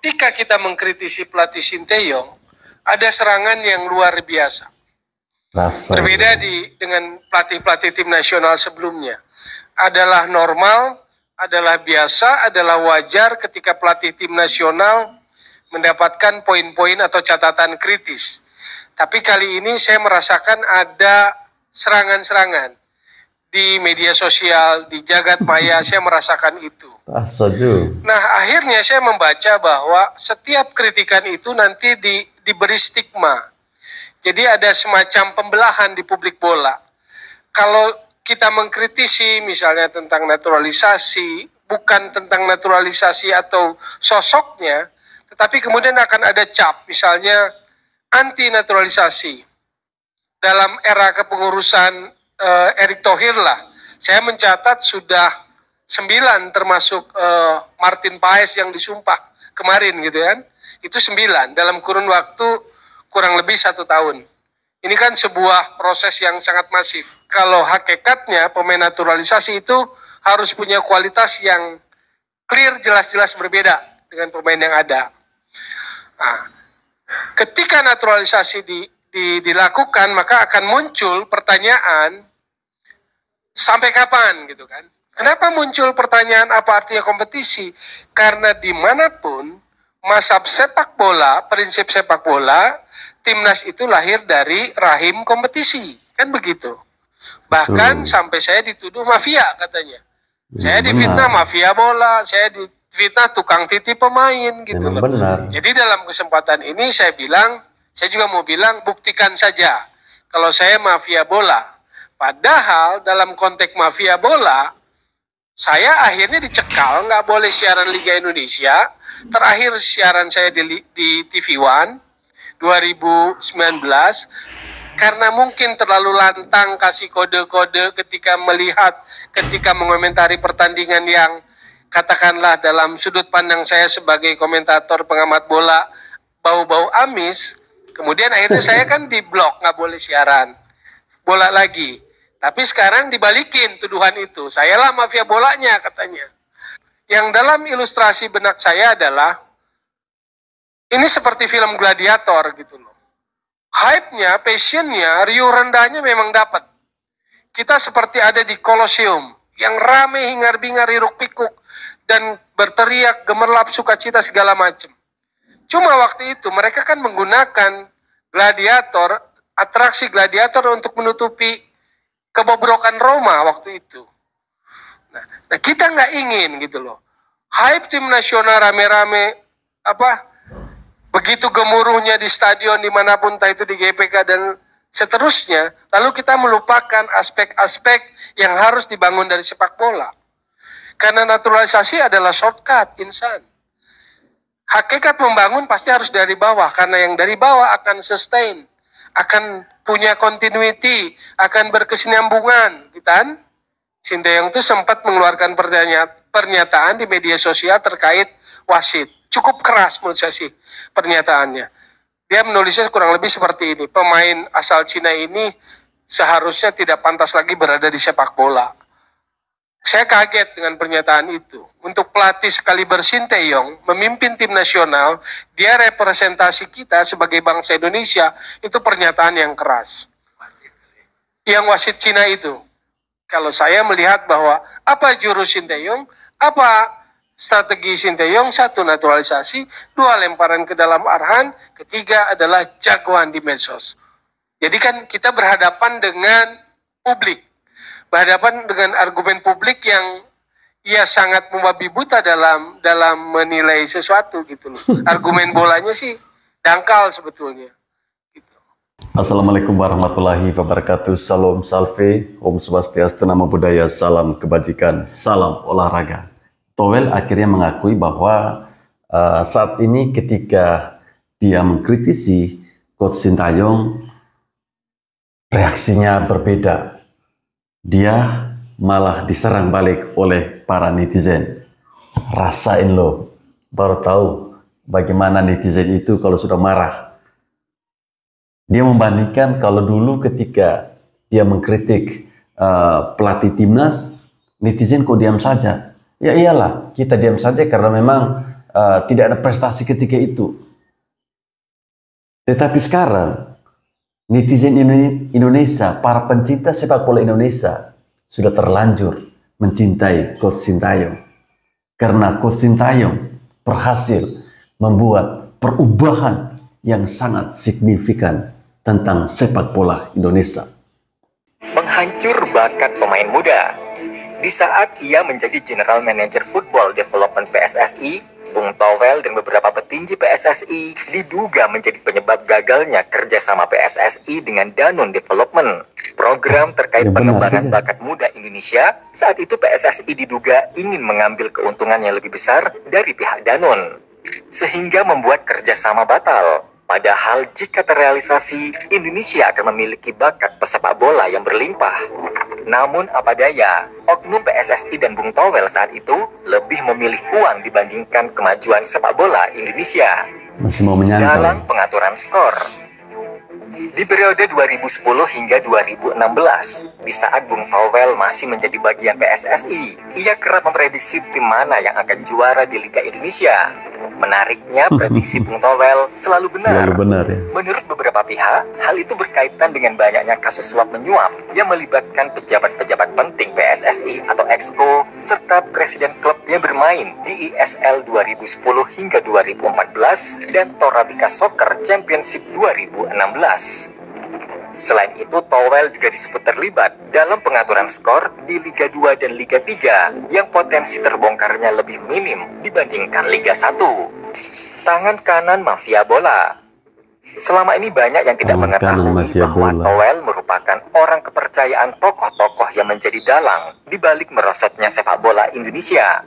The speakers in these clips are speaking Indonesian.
ketika kita mengkritisi pelatih Sinteyong, ada serangan yang luar biasa. Berbeda dengan pelatih-pelatih tim nasional sebelumnya. Adalah normal, adalah biasa, adalah wajar ketika pelatih tim nasional mendapatkan poin-poin atau catatan kritis. Tapi kali ini saya merasakan ada serangan-serangan di media sosial, di jagat maya, saya merasakan itu. Nah, akhirnya saya membaca bahwa setiap kritikan itu nanti diberi stigma. Jadi ada semacam pembelahan di publik bola. Kalau kita mengkritisi misalnya tentang naturalisasi, bukan tentang naturalisasi atau sosoknya, tetapi kemudian akan ada cap, misalnya anti naturalisasi. Dalam era kepengurusan Erick Thohir lah, saya mencatat sudah 9 termasuk Martin Paes yang disumpah kemarin gitu kan, itu 9 dalam kurun waktu kurang lebih 1 tahun. Ini kan sebuah proses yang sangat masif. Kalau hakikatnya pemain naturalisasi itu harus punya kualitas yang clear, jelas-jelas berbeda dengan pemain yang ada. Nah, ketika naturalisasi dilakukan, maka akan muncul pertanyaan sampai kapan gitu kan. Kenapa muncul pertanyaan apa artinya kompetisi? Karena dimanapun mazhab sepak bola, prinsip sepak bola, timnas itu lahir dari rahim kompetisi, kan begitu. Bahkan sampai saya dituduh mafia katanya. Saya difitnah mafia bola, saya difitnah tukang titip pemain gitu loh. Jadi dalam kesempatan ini saya juga mau bilang buktikan saja kalau saya mafia bola. Padahal dalam konteks mafia bola, saya akhirnya dicekal, nggak boleh siaran Liga Indonesia. Terakhir siaran saya di TV One 2019 karena mungkin terlalu lantang kasih kode-kode ketika mengomentari pertandingan yang katakanlah dalam sudut pandang saya sebagai komentator pengamat bola bau-bau amis. Kemudian akhirnya saya kan diblok, nggak boleh siaran bola lagi. Tapi sekarang dibalikin tuduhan itu, saya lah mafia bolanya katanya. Yang dalam ilustrasi benak saya adalah ini seperti film Gladiator gitu loh. Hype-nya, passion-nya, riuh rendahnya memang dapat. Kita seperti ada di Kolosium yang rame hingar-bingar hiruk pikuk dan berteriak gemerlap sukacita segala macam. Cuma waktu itu mereka kan menggunakan gladiator, atraksi gladiator untuk menutupi kebobrokan Roma waktu itu. Nah kita nggak ingin gitu loh. Hype tim nasional rame-rame begitu gemuruhnya di stadion dimanapun, entah itu di GPK dan seterusnya, lalu kita melupakan aspek-aspek yang harus dibangun dari sepak bola. Karena naturalisasi adalah shortcut insan. Hakikat membangun pasti harus dari bawah, karena yang dari bawah akan sustain, akan punya continuity, akan berkesinambungan. Kan? Sinteyong itu sempat mengeluarkan pernyataan di media sosial terkait wasit. Cukup keras menurut saya sih pernyataannya. Dia menulisnya kurang lebih seperti ini. Pemain asal Cina ini seharusnya tidak pantas lagi berada di sepak bola. Saya kaget dengan pernyataan itu. Untuk pelatih sekaliber Sinteyong memimpin tim nasional, dia representasi kita sebagai bangsa Indonesia, itu pernyataan yang keras. Yang wasit Cina itu. Kalau saya melihat bahwa apa jurus Sinteyong, apa strategi Sinteyong, 1 naturalisasi, 2 lemparan ke dalam Arhan, 3 adalah jagoan di medsos. Jadi kan kita berhadapan dengan publik, berhadapan dengan argumen publik yang sangat membabi buta dalam menilai sesuatu gitu loh. Argumen bolanya sih dangkal sebetulnya. Gitu. Assalamualaikum warahmatullahi wabarakatuh. Salam salve, Om Swastiastu, Namo Buddhaya, salam kebajikan, salam olahraga. Towel akhirnya mengakui bahwa saat ini ketika dia mengkritisi Coach Sinteyong, reaksinya berbeda. Dia malah diserang balik oleh para netizen. Rasain lo, baru tahu bagaimana netizen itu kalau sudah marah. Dia membandingkan kalau dulu ketika dia mengkritik pelatih timnas, netizen kok diam saja. Ya iyalah, kita diam saja karena memang tidak ada prestasi ketika itu. Tetapi sekarang netizen Indonesia, para pencinta sepak bola Indonesia sudah terlanjur mencintai Coach Sintayong. Karena Coach Sintayong berhasil membuat perubahan yang sangat signifikan tentang sepak bola Indonesia. Menghancur bakat pemain muda. Di saat ia menjadi General Manager Football Development PSSI, Bung Towel dan beberapa petinggi PSSI diduga menjadi penyebab gagalnya kerjasama PSSI dengan Danone Development. Program terkait pengembangan bakat muda Indonesia, saat itu PSSI diduga ingin mengambil keuntungan yang lebih besar dari pihak Danone, sehingga membuat kerjasama batal. Padahal jika terrealisasi, Indonesia akan memiliki bakat pesepak bola yang berlimpah. Namun apa daya, oknum PSSI dan Bung Towel saat itu lebih memilih uang dibandingkan kemajuan sepak bola Indonesia. Masih mau menyangkal. Dalam pengaturan skor, di periode 2010 hingga 2016, di saat Bung Towel masih menjadi bagian PSSI, ia kerap memprediksi tim mana yang akan juara di Liga Indonesia. Menariknya, prediksi Bung Towel selalu benar. Ya. Menurut beberapa pihak, hal itu berkaitan dengan banyaknya kasus suap menyuap yang melibatkan pejabat-pejabat penting PSSI atau Exco, serta presiden klub yang bermain di ISL 2010 hingga 2014 dan Torabika Soccer Championship 2016. Selain itu, Towel juga disebut terlibat dalam pengaturan skor di Liga 2 dan Liga 3 yang potensi terbongkarnya lebih minim dibandingkan Liga 1. Tangan kanan mafia bola. Selama ini banyak yang tidak mengetahui bahwa Towel merupakan orang kepercayaan tokoh-tokoh yang menjadi dalang di balik merosotnya sepak bola Indonesia.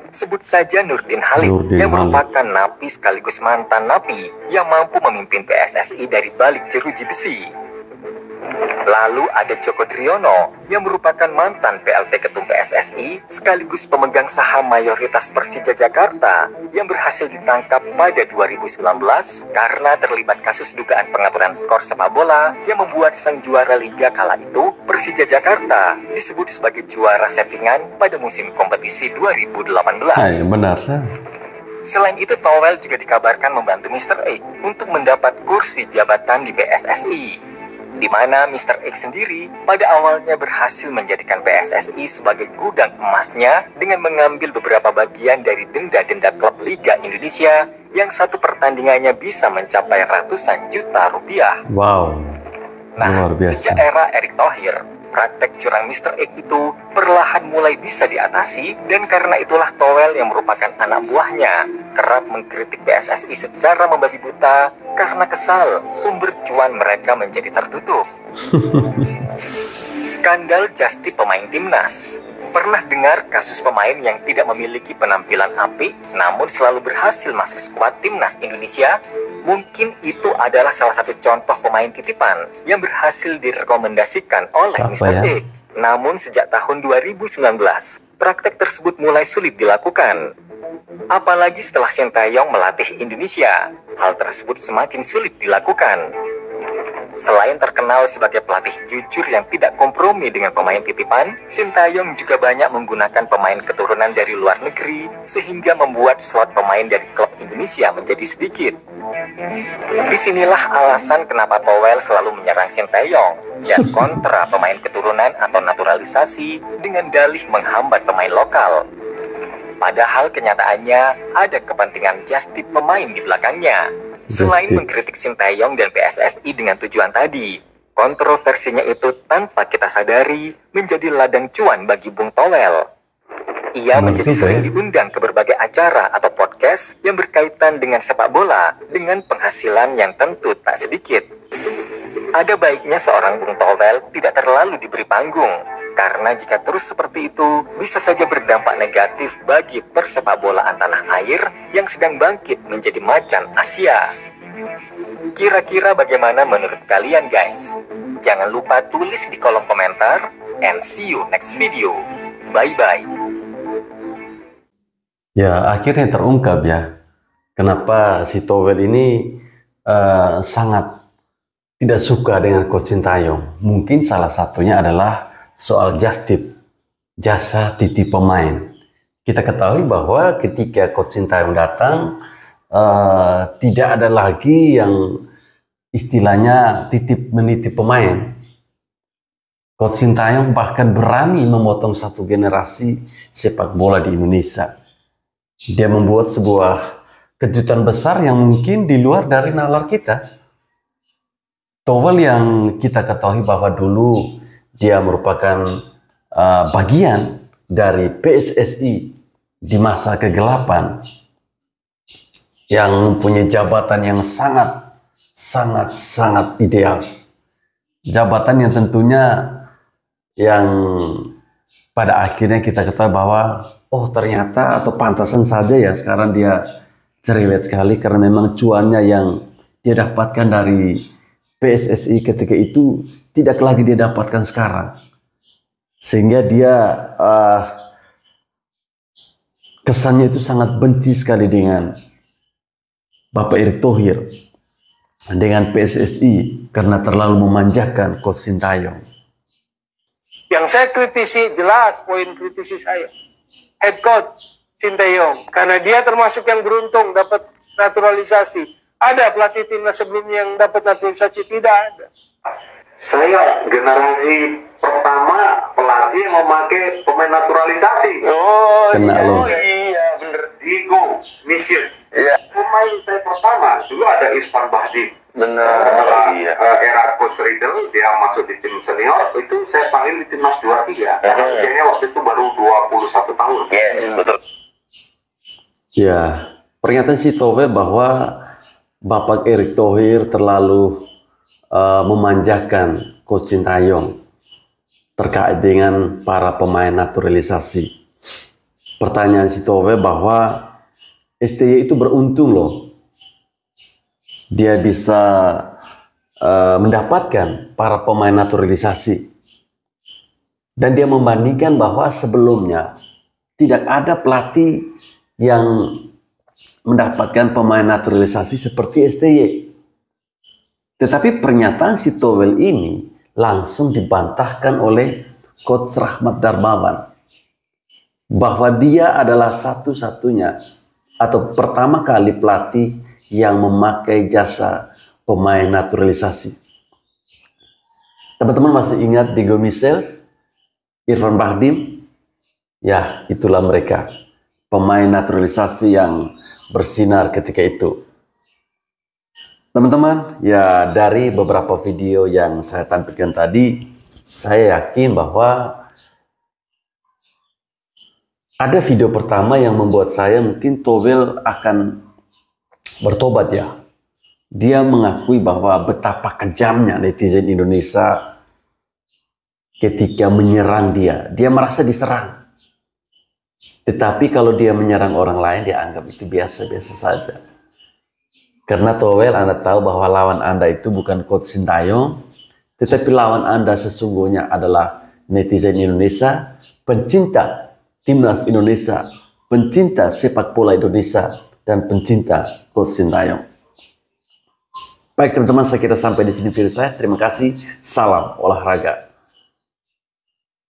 Sebut saja Nurdin Halid yang merupakan napi sekaligus mantan napi yang mampu memimpin PSSI dari balik jeruji besi. Lalu ada Joko Driono yang merupakan mantan PLT Ketum PSSI sekaligus pemegang saham mayoritas Persija Jakarta yang berhasil ditangkap pada 2019 karena terlibat kasus dugaan pengaturan skor sepak bola yang membuat sang juara liga kala itu, Persija Jakarta, disebut sebagai juara settingan pada musim kompetisi 2018. Benar, sah. Selain itu, Towel juga dikabarkan membantu Mr. X untuk mendapat kursi jabatan di PSSI, di mana Mr. X sendiri pada awalnya berhasil menjadikan PSSI sebagai gudang emasnya dengan mengambil beberapa bagian dari denda-denda klub Liga Indonesia yang satu pertandingannya bisa mencapai ratusan juta rupiah. Wow, nah, sejak era Erick Thohir, praktek curang Mr. X itu perlahan mulai bisa diatasi, dan karena itulah Towel yang merupakan anak buahnya kerap mengkritik PSSI secara membabi buta karena kesal sumber cuan mereka menjadi tertutup. Skandal Justip pemain timnas. Pernah dengar kasus pemain yang tidak memiliki penampilan apik namun selalu berhasil masuk skuad timnas Indonesia? Mungkin itu adalah salah satu contoh pemain titipan yang berhasil direkomendasikan oleh Mr. X. Namun sejak tahun 2019, praktek tersebut mulai sulit dilakukan. Apalagi setelah Sintayong melatih Indonesia, hal tersebut semakin sulit dilakukan. Selain terkenal sebagai pelatih jujur yang tidak kompromi dengan pemain titipan, Sintayong juga banyak menggunakan pemain keturunan dari luar negeri, sehingga membuat slot pemain dari klub Indonesia menjadi sedikit. Disinilah alasan kenapa Towel selalu menyerang Sintayong dan kontra pemain keturunan atau naturalisasi dengan dalih menghambat pemain lokal. Padahal kenyataannya ada kepentingan Justip pemain di belakangnya. Selain mengkritik Sintayong dan PSSI dengan tujuan tadi, kontroversinya itu tanpa kita sadari menjadi ladang cuan bagi Bung Towel. Ia menjadi sering diundang ke berbagai acara atau podcast yang berkaitan dengan sepak bola dengan penghasilan yang tentu tak sedikit. Ada baiknya seorang Bung Towel tidak terlalu diberi panggung, karena jika terus seperti itu bisa saja berdampak negatif bagi persepak bolaan tanah air yang sedang bangkit menjadi macan Asia. Kira-kira bagaimana menurut kalian, guys? Jangan lupa tulis di kolom komentar, and see you next video. Bye-bye. Ya, akhirnya terungkap ya, kenapa si Towel ini sangat tidak suka dengan Coach Sintayong. Mungkin salah satunya adalah soal Justip, jasa titip pemain. kita ketahui bahwa ketika Coach Sintayong datang, tidak ada lagi yang istilahnya titip menitip pemain. Coach Sintayong bahkan berani memotong satu generasi sepak bola di Indonesia. Dia membuat sebuah kejutan besar yang mungkin di luar dari nalar kita. Towel yang kita ketahui bahwa dulu dia merupakan bagian dari PSSI di masa kegelapan, yang mempunyai jabatan yang sangat ideal. Jabatan yang tentunya yang pada akhirnya kita ketahui bahwa oh ternyata atau pantasan saja ya sekarang dia cerewet sekali, karena memang cuannya yang dia dapatkan dari PSSI ketika itu tidak lagi dia dapatkan sekarang, sehingga dia kesannya itu sangat benci sekali dengan Bapak Erick Thohir, dengan PSSI karena terlalu memanjakan Coach Sintayong. Yang saya kritisi, jelas poin kritisi saya, head coach Sintayong, karena dia termasuk yang beruntung dapat naturalisasi. Ada pelatih timnas sebelumnya yang dapat naturalisasi? Tidak ada. Saya generasi pertama pelatih yang memakai pemain naturalisasi. Iya bener. Diego Misius. Iya. Pemain saya pertama dulu ada Irfan Bahdim. Benar. Setelah era Coach Riedel, dia masuk di tim senior, itu saya panggil di timnas 23. Karena usianya waktu itu baru 21 tahun. Yes, betul. Ya, pernyataan si Towel bahwa Bapak Erick Thohir terlalu memanjakan Coach Sintayong terkait dengan para pemain naturalisasi. Pertanyaan si Towel bahwa STY itu beruntung loh. Dia bisa mendapatkan para pemain naturalisasi. Dan dia membandingkan bahwa sebelumnya tidak ada pelatih yang mendapatkan pemain naturalisasi seperti STY. Tetapi pernyataan si Towel ini langsung dibantahkan oleh Coach Rahmat Darmawan. Bahwa dia adalah satu-satunya atau pertama kali pelatih yang memakai jasa pemain naturalisasi. Teman-teman masih ingat Diego Michels, Irfan Bahdim? Ya, itulah mereka. Pemain naturalisasi yang bersinar ketika itu. Teman-teman, ya dari beberapa video yang saya tampilkan tadi, saya yakin bahwa ada video pertama yang membuat saya mungkin Towel akan bertobat ya. Dia mengakui bahwa betapa kejamnya netizen Indonesia ketika menyerang dia. Dia merasa diserang. Tetapi kalau dia menyerang orang lain, dia anggap itu biasa-biasa saja. Karena Towel, Anda tahu bahwa lawan Anda itu bukan Coach Sintayong, tetapi lawan Anda sesungguhnya adalah netizen Indonesia, pencinta timnas Indonesia, pencinta sepak bola Indonesia, dan pencinta Coach Sintayong. Baik teman-teman, saya kira sampai di sini video saya. Terima kasih. Salam olahraga.